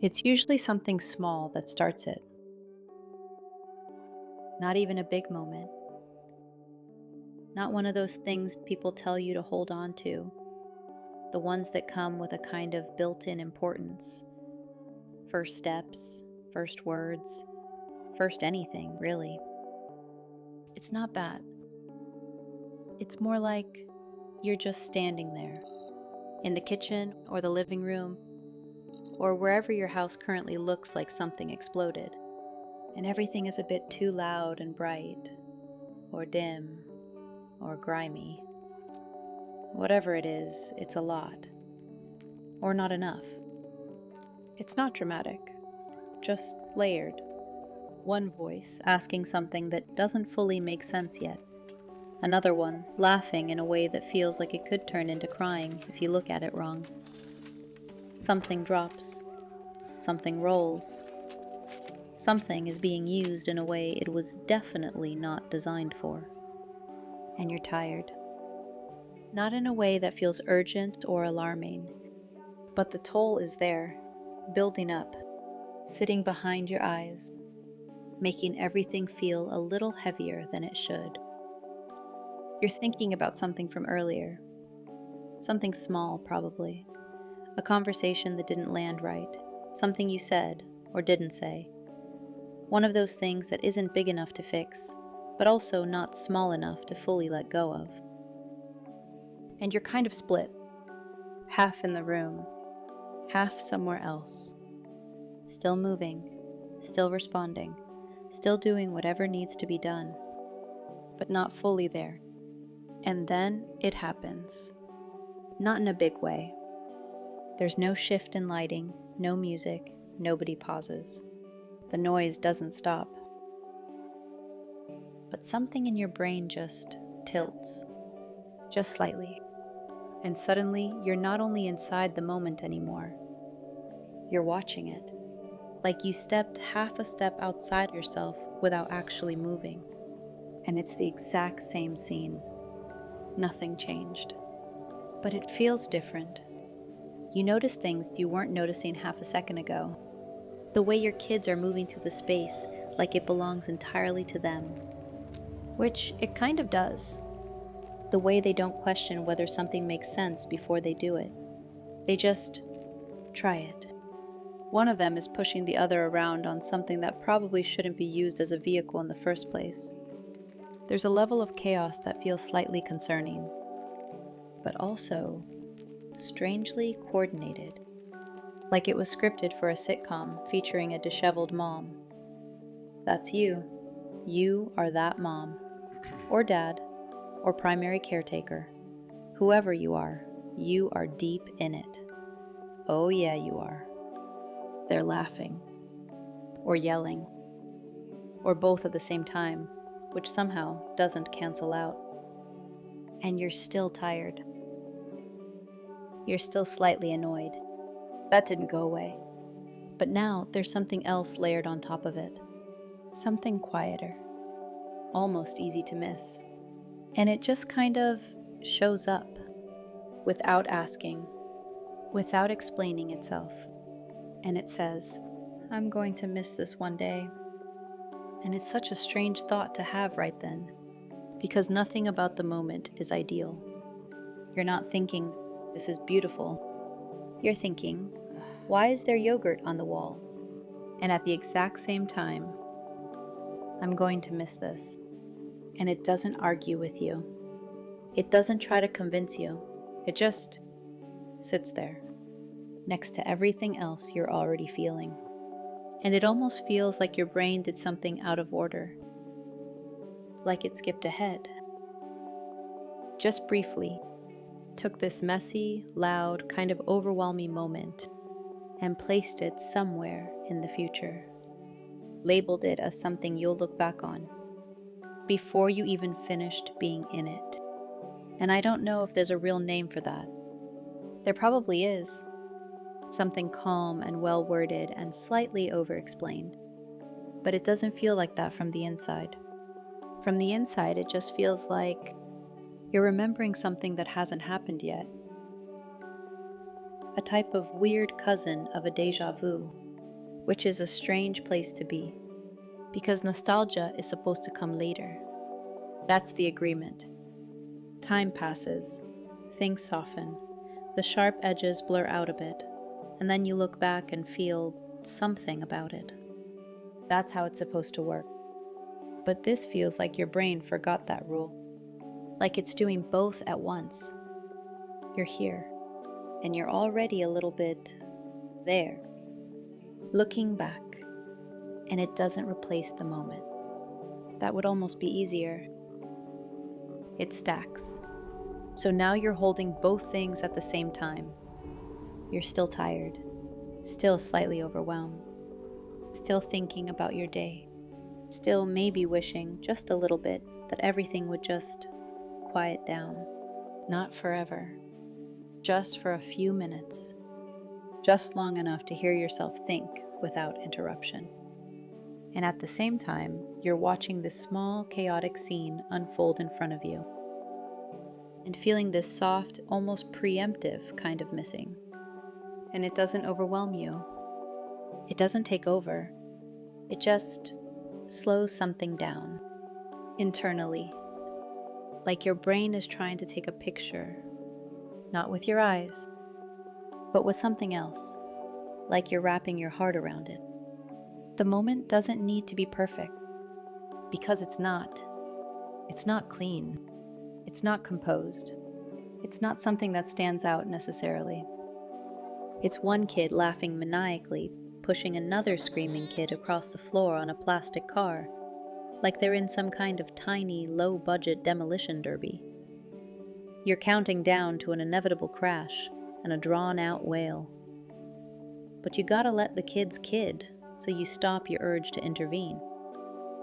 It's usually something small that starts it, not even a big moment, not one of those things people tell you to hold on to, the ones that come with a kind of built in importance. First steps, first words, first anything, really. It's not that. It's more like you're just standing there, in the kitchen or the living room, or wherever your house currently looks like something exploded, and everything is a bit too loud and bright, or dim, or grimy. Whatever it is, it's a lot, or not enough. It's not dramatic, just layered. One voice asking something that doesn't fully make sense yet. Another one laughing in a way that feels like it could turn into crying if you look at it wrong. Something drops. Something rolls. Something is being used in a way it was definitely not designed for. And you're tired. Not in a way that feels urgent or alarming, but the toll is there, building up, sitting behind your eyes, making everything feel a little heavier than it should. You're thinking about something from earlier, something small probably, a conversation that didn't land right, something you said or didn't say. One of those things that isn't big enough to fix, but also not small enough to fully let go of. And you're kind of split, half in the room, half somewhere else. Still moving, still responding, still doing whatever needs to be done, but not fully there. And then it happens. Not in a big way. There's no shift in lighting, no music, nobody pauses. The noise doesn't stop. But something in your brain just tilts, just slightly. And suddenly, you're not only inside the moment anymore, you're watching it. Like you stepped half a step outside yourself without actually moving. And it's the exact same scene. Nothing changed. But it feels different. You notice things you weren't noticing half a second ago. The way your kids are moving through the space like it belongs entirely to them. Which it kind of does. The way they don't question whether something makes sense before they do it. They just try it. One of them is pushing the other around on something that probably shouldn't be used as a vehicle in the first place. There's a level of chaos that feels slightly concerning, but also strangely coordinated. Like it was scripted for a sitcom featuring a disheveled mom. That's you. You are that mom, or dad, or primary caretaker. Whoever you are deep in it. Oh yeah, you are. They're laughing, or yelling, or both at the same time, which somehow doesn't cancel out. And you're still tired. You're still slightly annoyed. That didn't go away. But now there's something else layered on top of it. Something quieter. Almost easy to miss. And it just kind of shows up without asking, without explaining itself. And it says, I'm going to miss this one day. And it's such a strange thought to have right then, because nothing about the moment is ideal. You're not thinking, this is beautiful. You're thinking, why is there yogurt on the wall? And at the exact same time, I'm going to miss this. And it doesn't argue with you. It doesn't try to convince you. It just sits there, next to everything else you're already feeling. And it almost feels like your brain did something out of order, like it skipped ahead. Just briefly, took this messy, loud, kind of overwhelming moment and placed it somewhere in the future. Labeled it as something you'll look back on before you even finished being in it. And I don't know if there's a real name for that. There probably is. Something calm and well-worded and slightly over-explained. But it doesn't feel like that from the inside. From the inside, it just feels like you're remembering something that hasn't happened yet. A type of weird cousin of a deja vu. which is a strange place to be, because nostalgia is supposed to come later. That's the agreement. Time passes, things soften, the sharp edges blur out a bit, and then you look back and feel something about it. That's how it's supposed to work. But this feels like your brain forgot that rule. Like it's doing both at once. You're here, and you're already a little bit there, looking back, and it doesn't replace the moment. That would almost be easier. It stacks. So now you're holding both things at the same time. You're still tired, still slightly overwhelmed, still thinking about your day, still maybe wishing just a little bit that everything would just quiet down. Not forever, just for a few minutes, just long enough to hear yourself think without interruption. And at the same time, you're watching this small, chaotic scene unfold in front of you, and feeling this soft, almost preemptive kind of missing. And it doesn't overwhelm you. It doesn't take over. It just slows something down, internally. Like your brain is trying to take a picture, not with your eyes, but with something else, like you're wrapping your heart around it. The moment doesn't need to be perfect, because it's not. It's not clean. It's not composed. It's not something that stands out necessarily. It's one kid laughing maniacally, pushing another screaming kid across the floor on a plastic car, like they're in some kind of tiny, low-budget demolition derby. You're counting down to an inevitable crash and a drawn-out wail. But you gotta let the kids kid, so you stop your urge to intervene.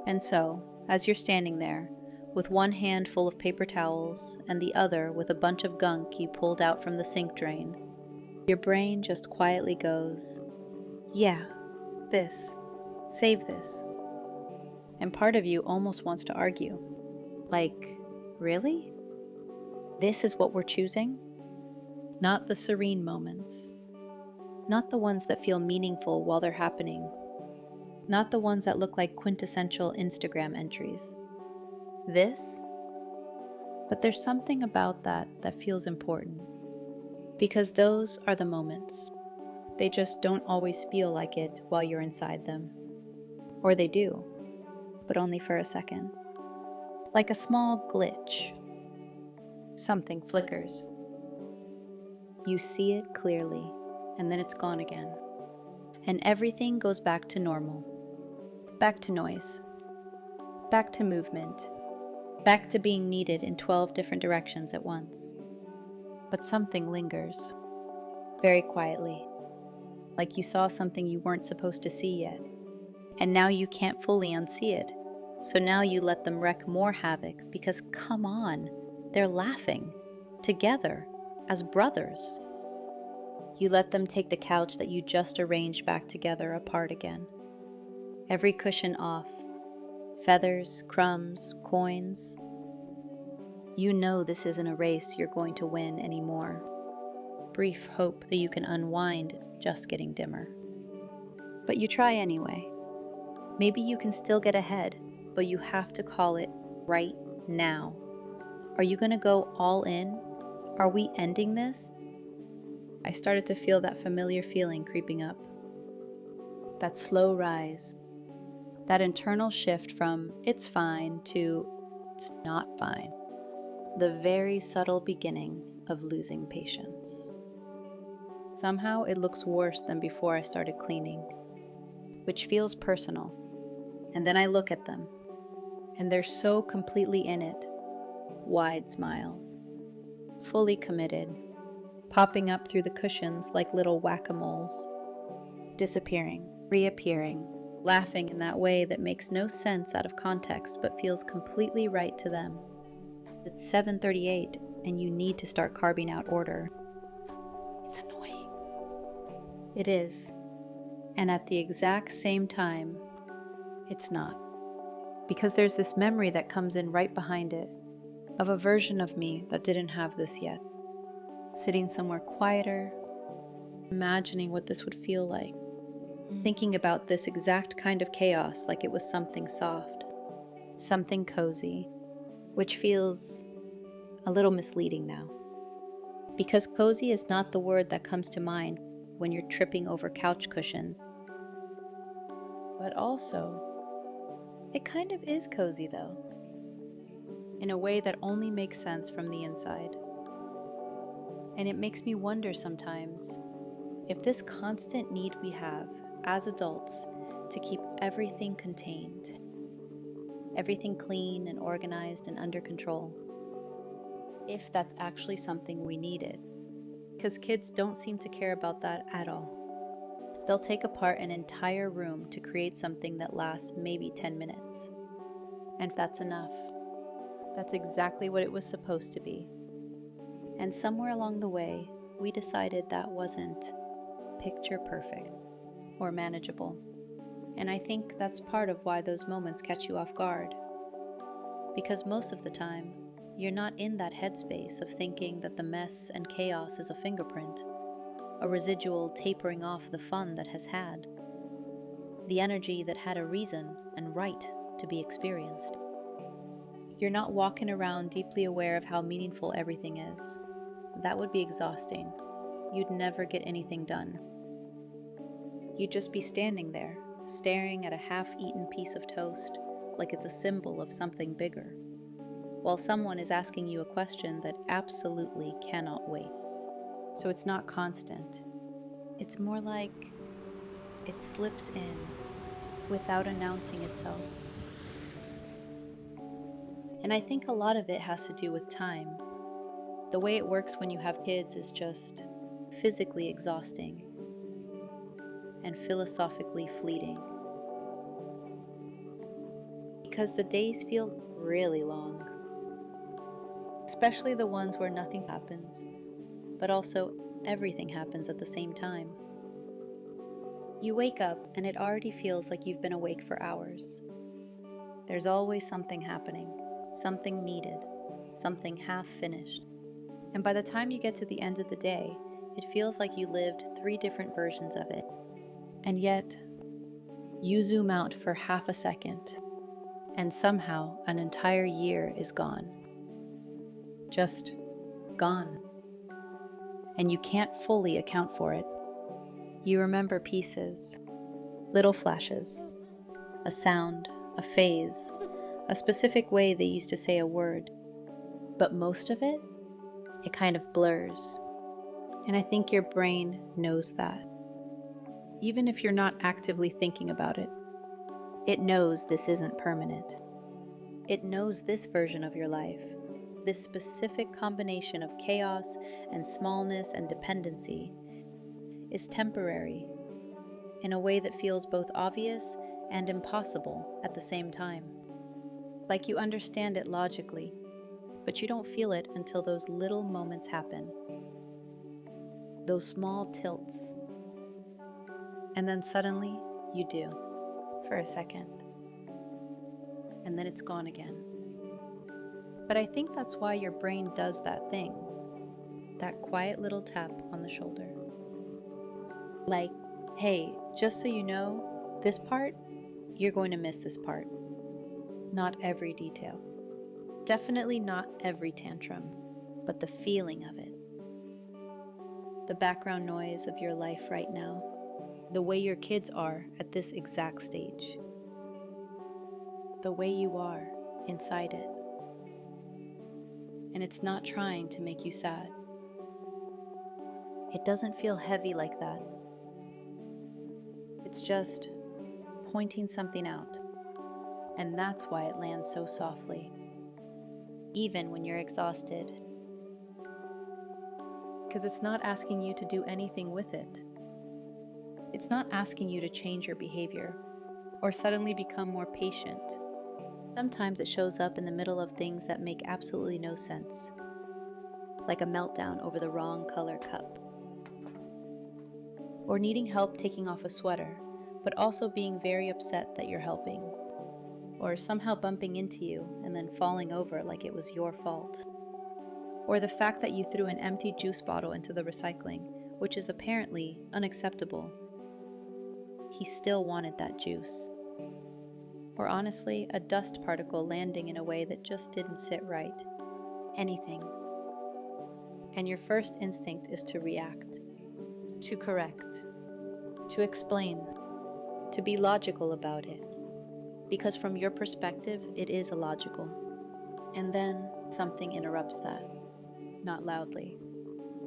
And so, as you're standing there, with one hand full of paper towels and the other with a bunch of gunk you pulled out from the sink drain, your brain just quietly goes, yeah, this, save this. And part of you almost wants to argue. Like, really? This is what we're choosing? Not the serene moments. Not the ones that feel meaningful while they're happening. Not the ones that look like quintessential Instagram entries. This? But there's something about that feels important. Because those are the moments. They just don't always feel like it while you're inside them. Or they do, but only for a second. Like a small glitch. Something flickers. You see it clearly, and then it's gone again. And everything goes back to normal. Back to noise. Back to movement. Back to being needed in 12 different directions at once. But something lingers. Very quietly. Like you saw something you weren't supposed to see yet. And now you can't fully unsee it. So now you let them wreak more havoc because, come on, they're laughing. Together. As brothers. You let them take the couch that you just arranged back together apart again. Every cushion off. Feathers, crumbs, coins. You know this isn't a race you're going to win anymore. Brief hope that you can unwind just getting dimmer. But you try anyway. Maybe you can still get ahead, but you have to call it right now. Are you going to go all in? Are we ending this? I started to feel that familiar feeling creeping up. That slow rise. That internal shift from it's fine to it's not fine. The very subtle beginning of losing patience. Somehow it looks worse than before I started cleaning, which feels personal. And then I look at them, and they're so completely in it. Wide smiles. Fully committed. Popping up through the cushions like little whack-a-moles. Disappearing, reappearing, laughing in that way that makes no sense out of context but feels completely right to them. It's 7:38 and you need to start carving out order. It's annoying. It is. And at the exact same time, it's not. Because there's this memory that comes in right behind it, of a version of me that didn't have this yet. Sitting somewhere quieter, imagining what this would feel like. thinking about this exact kind of chaos like it was something soft, something cozy, which feels a little misleading now. Because cozy is not the word that comes to mind when you're tripping over couch cushions. But also, it kind of is cozy though, in a way that only makes sense from the inside. And it makes me wonder sometimes if this constant need we have as adults to keep everything contained, everything clean and organized and under control, if that's actually something we needed. Because kids don't seem to care about that at all. They'll take apart an entire room to create something that lasts maybe 10 minutes. And that's enough. That's exactly what it was supposed to be. And somewhere along the way, we decided that wasn't picture perfect or manageable. And I think that's part of why those moments catch you off guard. Because most of the time, you're not in that headspace of thinking that the mess and chaos is a fingerprint, a residual tapering off the fun that has had, the energy that had a reason and right to be experienced. You're not walking around deeply aware of how meaningful everything is. That would be exhausting. You'd never get anything done. You'd just be standing there, staring at a half-eaten piece of toast like it's a symbol of something bigger, while someone is asking you a question that absolutely cannot wait. So it's not constant. It's more like it slips in without announcing itself. And I think a lot of it has to do with time. The way it works when you have kids is just physically exhausting and philosophically fleeting. Because the days feel really long, especially the ones where nothing happens, but also everything happens at the same time. You wake up and it already feels like you've been awake for hours. There's always something happening, something needed, something half finished. And by the time you get to the end of the day, it feels like you lived 3 different versions of it. And yet, you zoom out for half a second, and somehow an entire year is gone. Just gone. And you can't fully account for it. You remember pieces, little flashes, a sound, a phase, a specific way they used to say a word. But most of it kind of blurs. And I think your brain knows that. Even if you're not actively thinking about it, it knows this isn't permanent. It knows this version of your life, this specific combination of chaos and smallness and dependency, is temporary in a way that feels both obvious and impossible at the same time. Like you understand it logically, but you don't feel it until those little moments happen. Those small tilts. And then suddenly, you do, for a second. And then it's gone again. But I think that's why your brain does that thing, that quiet little tap on the shoulder. Like, hey, just so you know, this part, you're going to miss this part. Not every detail. Definitely not every tantrum, but the feeling of it. The background noise of your life right now. The way your kids are at this exact stage. The way you are inside it. And it's not trying to make you sad. It doesn't feel heavy like that. It's just pointing something out. And that's why it lands so softly, even when you're exhausted. Because it's not asking you to do anything with it. It's not asking you to change your behavior or suddenly become more patient. Sometimes it shows up in the middle of things that make absolutely no sense, like a meltdown over the wrong color cup, or needing help taking off a sweater, but also being very upset that you're helping, or somehow bumping into you and then falling over like it was your fault, or the fact that you threw an empty juice bottle into the recycling, which is apparently unacceptable. he still wanted that juice. Or honestly, a dust particle landing in a way that just didn't sit right. Anything. And your first instinct is to react, to correct, to explain, to be logical about it. Because from your perspective, it is illogical. And then something interrupts that. Not loudly,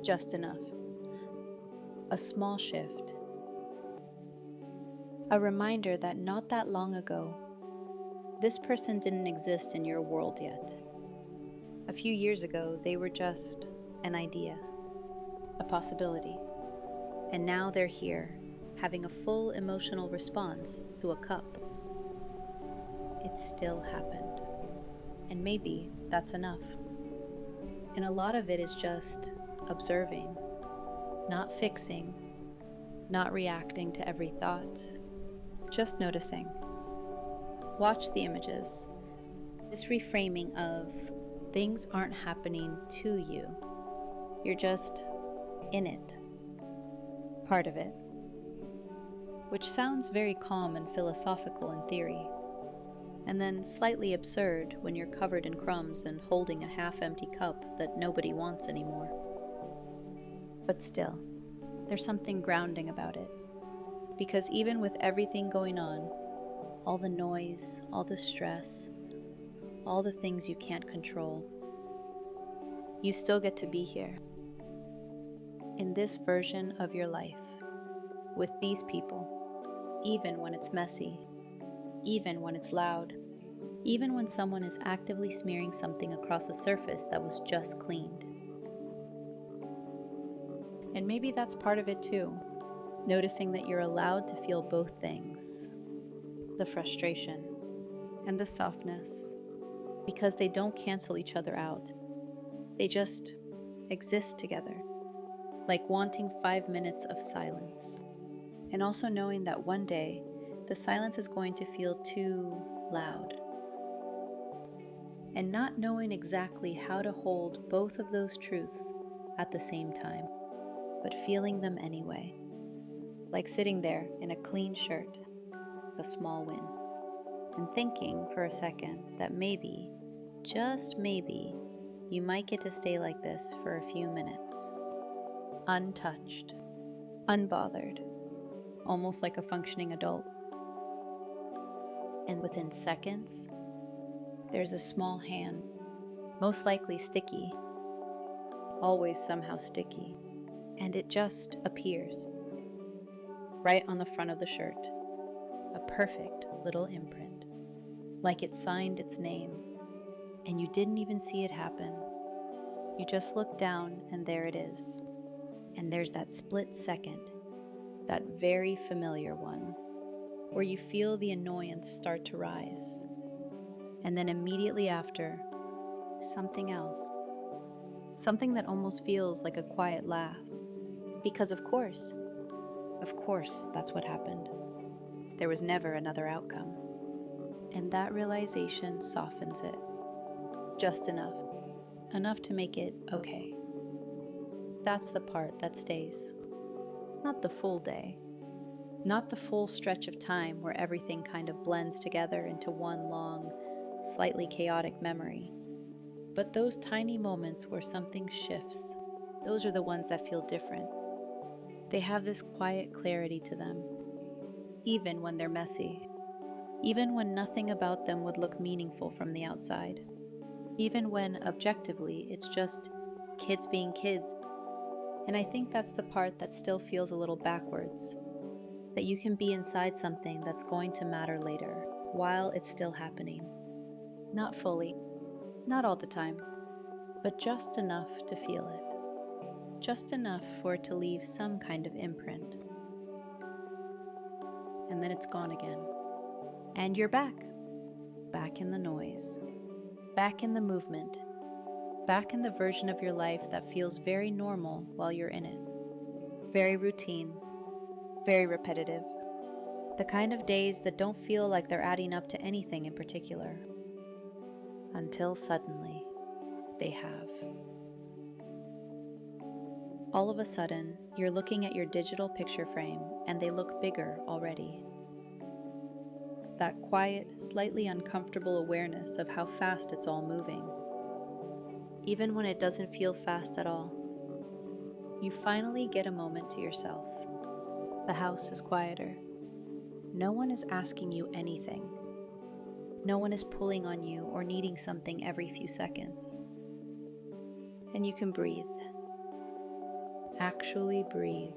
just enough. A small shift. A reminder that not that long ago, this person didn't exist in your world yet. A few years ago, they were just an idea, a possibility. And now they're here, having a full emotional response to a cup. It still happened. And maybe that's enough. And a lot of it is just observing, not fixing, not reacting to every thought, just noticing. Watch the images. This reframing of things aren't happening to you. You're just in it, part of it. Which sounds very calm and philosophical in theory, and then slightly absurd when you're covered in crumbs and holding a half-empty cup that nobody wants anymore. But still, there's something grounding about it. Because even with everything going on, all the noise, all the stress, all the things you can't control, you still get to be here. In this version of your life, with these people, even when it's messy, even when it's loud, even when someone is actively smearing something across a surface that was just cleaned. And maybe that's part of it too, noticing that you're allowed to feel both things, the frustration and the softness, because they don't cancel each other out. They just exist together, like wanting 5 minutes of silence. And also knowing that one day, the silence is going to feel too loud. And not knowing exactly how to hold both of those truths at the same time, but feeling them anyway. Like sitting there in a clean shirt, a small win, and thinking for a second that maybe, just maybe, you might get to stay like this for a few minutes. Untouched, unbothered, almost like a functioning adult. And within seconds, there's a small hand, most likely sticky, always somehow sticky, and it just appears, right on the front of the shirt, a perfect little imprint, like it signed its name, and you didn't even see it happen. You just look down and there it is. And there's that split second, that very familiar one, where you feel the annoyance start to rise. And then immediately after, something else. Something that almost feels like a quiet laugh. Because of course, that's what happened. There was never another outcome. And that realization softens it. Just enough. Enough to make it okay. That's the part that stays. Not the full day. Not the full stretch of time where everything kind of blends together into one long, slightly chaotic memory. But those tiny moments where something shifts, those are the ones that feel different. They have this quiet clarity to them, even when they're messy. Even when nothing about them would look meaningful from the outside. Even when, objectively, it's just kids being kids. And I think that's the part that still feels a little backwards. That you can be inside something that's going to matter later, while it's still happening. Not fully, not all the time, but just enough to feel it. Just enough for it to leave some kind of imprint. And then it's gone again. And you're back. Back in the noise. Back in the movement. Back in the version of your life that feels very normal while you're in it. Very routine. Very repetitive. The kind of days that don't feel like they're adding up to anything in particular. Until suddenly, they have. All of a sudden, you're looking at your digital picture frame and they look bigger already. That quiet, slightly uncomfortable awareness of how fast it's all moving. Even when it doesn't feel fast at all, you finally get a moment to yourself. The house is quieter. No one is asking you anything. No one is pulling on you or needing something every few seconds. And you can breathe. Actually breathe.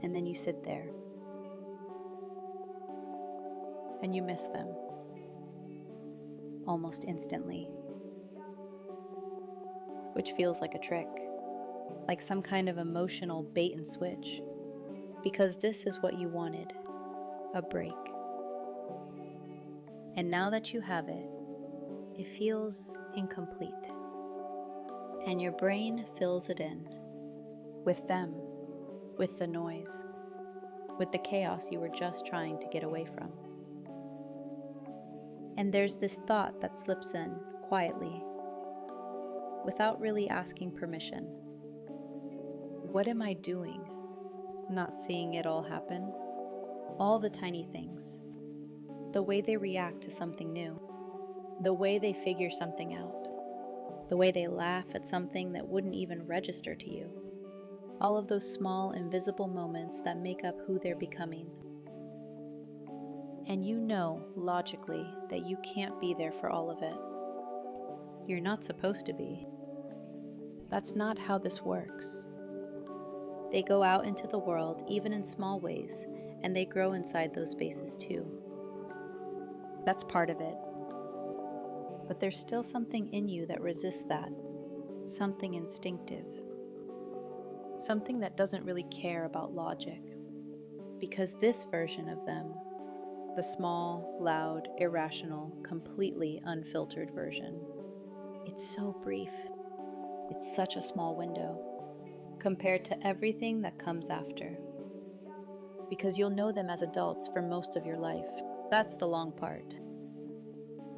And then you sit there. And you miss them. Almost instantly. Which feels like a trick. Like some kind of emotional bait and switch. Because this is what you wanted. A break. And now that you have it, it feels incomplete. And your brain fills it in. With them. With the noise. With the chaos you were just trying to get away from. And there's this thought that slips in quietly, without really asking permission. What am I doing? Not seeing it all happen? All the tiny things. The way they react to something new. The way they figure something out. The way they laugh at something that wouldn't even register to you. All of those small, invisible moments that make up who they're becoming. And you know, logically, that you can't be there for all of it. You're not supposed to be. That's not how this works. They go out into the world, even in small ways, and they grow inside those spaces too. That's part of it. But there's still something in you that resists that. Something instinctive. Something that doesn't really care about logic. Because this version of them, the small, loud, irrational, completely unfiltered version, it's so brief. It's such a small window compared to everything that comes after. Because you'll know them as adults for most of your life. That's the long part.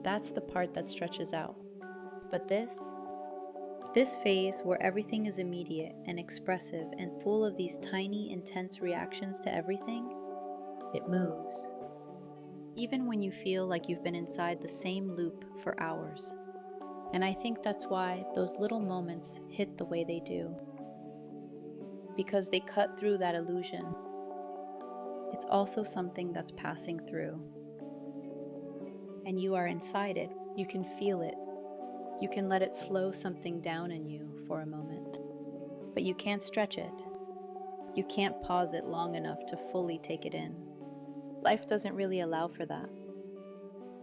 That's the part that stretches out. But this phase where everything is immediate and expressive and full of these tiny, intense reactions to everything, it moves. Even when you feel like you've been inside the same loop for hours. And I think that's why those little moments hit the way they do. Because they cut through that illusion. It's also something that's passing through. And you are inside it. You can feel it. You can let it slow something down in you for a moment. But you can't stretch it. You can't pause it long enough to fully take it in. Life doesn't really allow for that.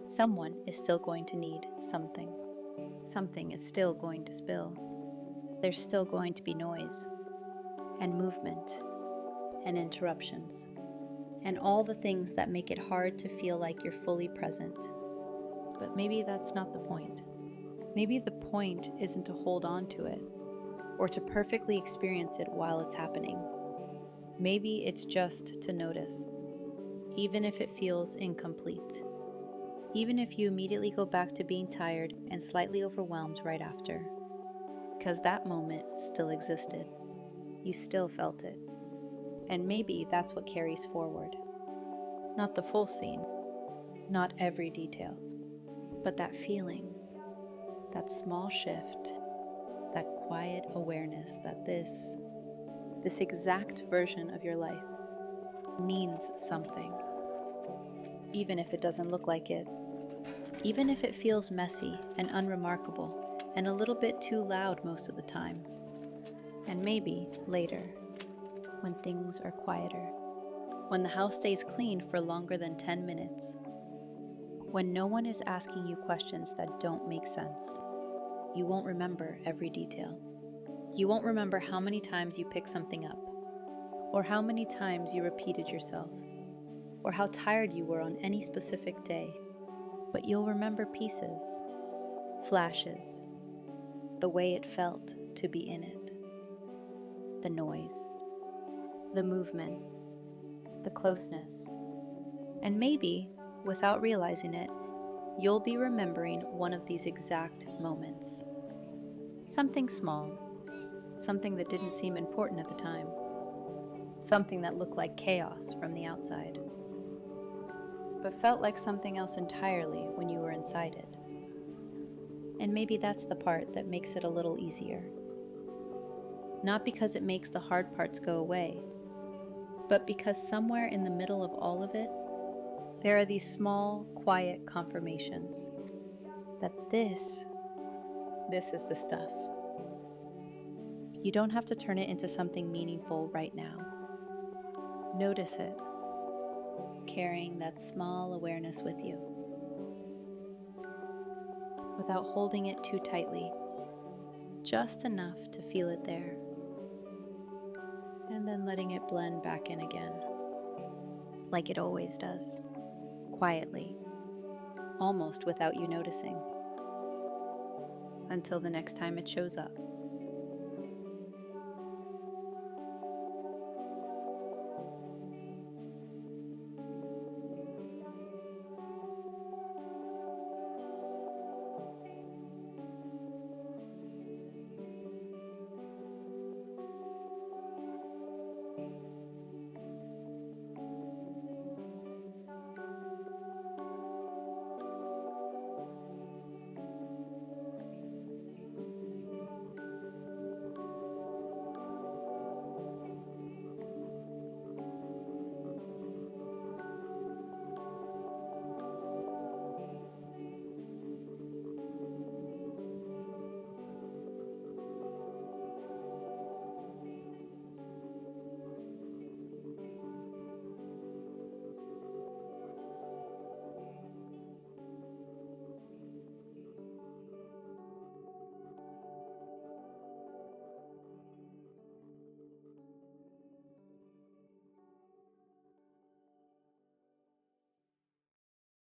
Someone is still going to need something. Something is still going to spill. There's still going to be noise, and movement, and interruptions, and all the things that make it hard to feel like you're fully present. But maybe that's not the point. Maybe the point isn't to hold on to it, or to perfectly experience it while it's happening. Maybe it's just to notice, even if it feels incomplete. Even if you immediately go back to being tired and slightly overwhelmed right after. Because that moment still existed. You still felt it. And maybe that's what carries forward. Not the full scene. Not every detail. But that feeling. That small shift. That quiet awareness that this exact version of your life means something. Even if it doesn't look like it. Even if it feels messy and unremarkable and a little bit too loud most of the time. And maybe later, when things are quieter. When the house stays clean for longer than 10 minutes. When no one is asking you questions that don't make sense. You won't remember every detail. You won't remember how many times you picked something up. Or how many times you repeated yourself. Or how tired you were on any specific day. But you'll remember pieces, flashes, the way it felt to be in it, the noise, the movement, the closeness, and maybe, without realizing it, you'll be remembering one of these exact moments. Something small, something that didn't seem important at the time, something that looked like chaos from the outside, but felt like something else entirely when you were inside it. And maybe that's the part that makes it a little easier. Not because it makes the hard parts go away, but because somewhere in the middle of all of it, there are these small, quiet confirmations that this is the stuff. You don't have to turn it into something meaningful right now. Notice it, carrying that small awareness with you, without holding it too tightly, just enough to feel it there, and then letting it blend back in again, like it always does, quietly, almost without you noticing, until the next time it shows up.